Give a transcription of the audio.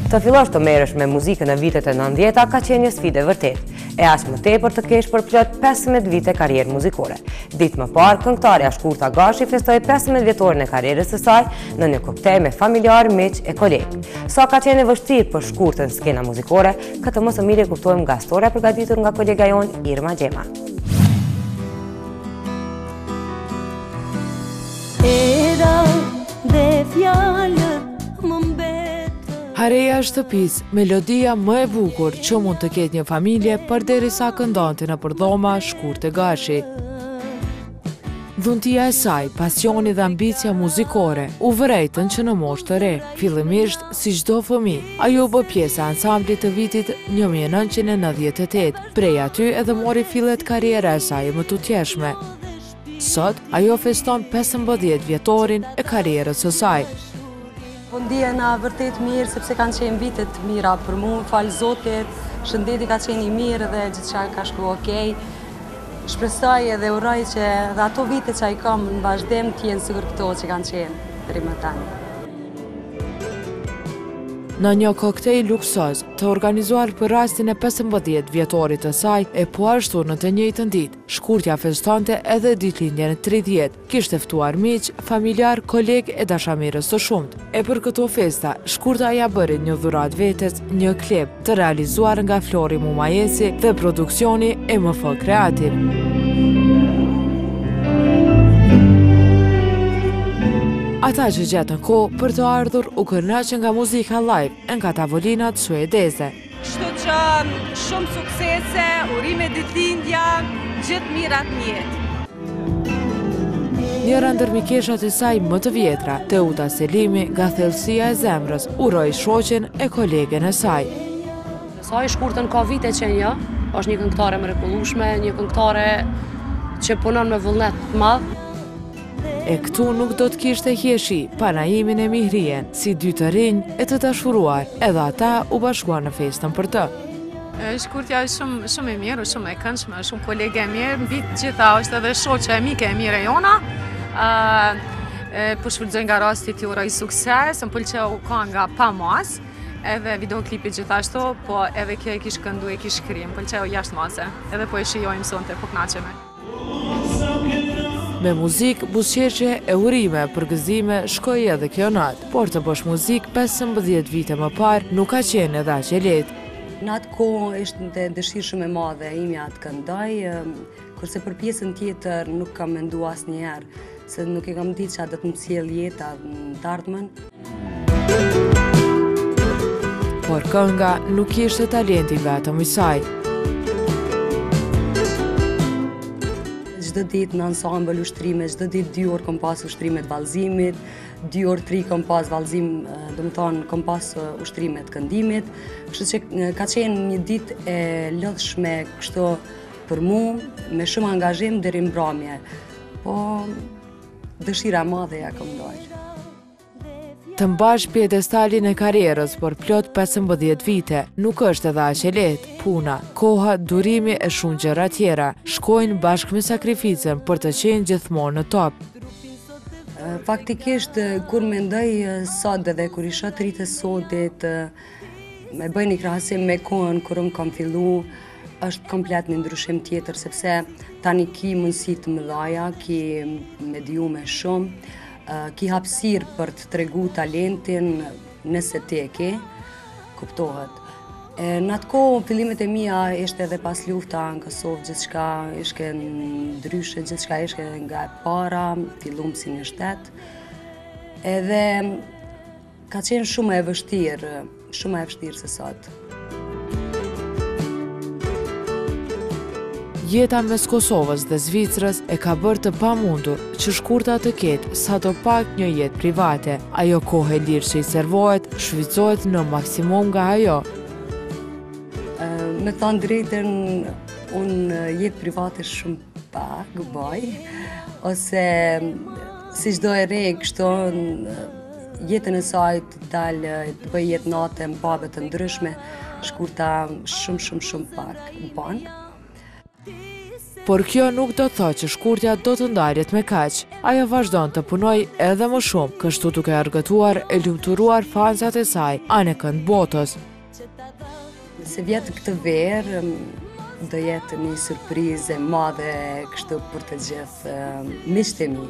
Të fillosh të merresh me muzikën e vitet e 90-ta ka qenë një sfidë e vërtet, e aq më tepër të kesh për plot 15 vite karrierë muzikore. Ditë më parë, këngëtarja Shkurta Gashi festoi 15 vjetorin e karrierës së saj në një koktejl me familjar, miq e kolegë. Sa ka qenë e vështirë për Shkurtën skena muzikore, këtë më së miri kuptojmë nga historia përgatitur nga kolega jon Irma Gjema. Hareja shtëpis, melodia më e bukur që mund të ketë një familje përderisa këndonte në përdhoma Shkurtë Gashi. Dhuntia e saj, pasioni dhe ambicia muzikore u vërejtën që në moshë të re. Fillimisht, si çdo fëmijë, ajo bë pjesë e ansamblit të vitit 1998. Prej aty edhe mori fillet karriera e saj më tutjeshme. Sot, ajo feston 15 vjetorin e karrierës së saj. Po ndjena vërtet mirë, sepse kanë qenë vitet mira për mu, falë Zotit, shëndeti ka qenë i mirë dhe gjithçka ka shku okej. Shpresoj edhe uroj që dhe ato vite që ai kam në vazhdim t'jenë sigur këto që kanë qenë deri më tani. Në një koktejl luksoz të organizuar për rastin e 15 vjetorit të saj, e po ashtu në të njëjtën ditë, Shkurtja festonte edhe ditëlindjen e 30, kishte ftuar miq, familjar, kolegë e dashamirës të shumt. E për këto festa, Shkurta ja bëri një dhuratë vetes, një klip të realizuar nga Flori Mumajesi dhe produksioni MF Kreativ. Ata që gjetën kohë për të ardhur u kënaqën nga muzika live nga tavolinat suedeze. Kështu që shumë suksese, urime ditëlindja, gjithë mirat në jetë. Njëra ndër mikeshat e saj më të vjetra, Teuta Selimi, nga thellësia e zemrës, uroi shoqen e kolegen e saj. Saj Shkurtën ka vite që një, është një këngëtare mrekullueshme, një këngëtare që punon me vullnet të madh. E këtu nuk do të kishte hjeshi panajimin e Mihrien, si dy të rinj e të dashuruar, edhe ata u bashkuan në festën për të. Shkurtja është shumë e mirë, shumë e këndshme, shumë kolege e mirë, mbi të gjitha është edhe shoqe e mike e mirë e jona. Po shfrytëzoj nga rasti t'i uroj sukses, më pëlqeu kënga pa mas, edhe videoklipi gjithashtu, po edhe kjo e kish këndu, e kish kri, më pëlqeu jashtëmase, edhe po e shijojmë sonte, po kënaqemi. Me muzik, buzëqeshje e urime për gëzime shkoi edhe kjo natë, por të bësh muzik 15 vite më parë nuk ka qenë edhe aq e lehtë. Në atë kohë ishte dëshirë shumë e madhe imja të këndoj, kurse për pjesën tjetër nuk kam menduar asnjëherë, se nuk e kam ditë çfarë do të më sjellë jeta në të ardhmen. Por kënga nuk ishte talenti vetëm i saj. Çdo ditë në ansambël ushtrime, çdo ditë 2 orë kam pas ushtrime të vallëzimit, 2 orë 3 kam pas vallëzim, do të thonë kam pas ushtrime të këndimit, kështu që ka qenë një ditë e lodhshme kështu për mua, me shumë angazhim deri në mbrëmje. Po dëshira e madhe ja kam dalë. Të mbash pjedestalin e karrierës për plot 15 vite nuk është edhe aq e lehtë. Puna, koha, durimi e shumë gjëra tjera shkojnë bashkë me sakrificën për të qenë gjithmonë në top. Faktikisht, kur mendoj sot dhe kur isha të rritë sotit, me bëj një krahasim me kohën kur unë kam fillu, është komplet një ndryshim tjetër, sepse tani ki mundësi të mëdhaja, ki mediume shumë, ki hapësirë për të tregu talentin nëse ti e ke, kuptohet. Në atë kohë, fillimet e mia ishte edhe pas lufta në Kosovë, gjithçka ishte ndryshe, gjithçka ishte nga e para, fillum si një shtet. Edhe ka qenë shumë e vështirë se sot. Jeta mes Kosovës dhe Zvicrës e ka bërë të pamundur që Shkurta të ketë sado pak një jetë private. Ajo kohë e lirë që i servohet, shfrytëzohet në maksimum nga ajo. Me thënë drejtën, unë jetë private shumë pak bëj, ose si çdo e re kështu jetën e saj të dalë të bëj jetë natë në pabe të ndryshme, Shkurta shumë pak bën. Por kjo nuk do të thotë që Shkurtja do të ndaret me kaq. Ajo vazhdon të punoj edhe më shumë, kështu duke argëtuar e lumturuar fansat e saj anë kënd botës. Se vjetë këtë verë do jetë një surprizë e madhe kështu për të gjithë miqtë e mi.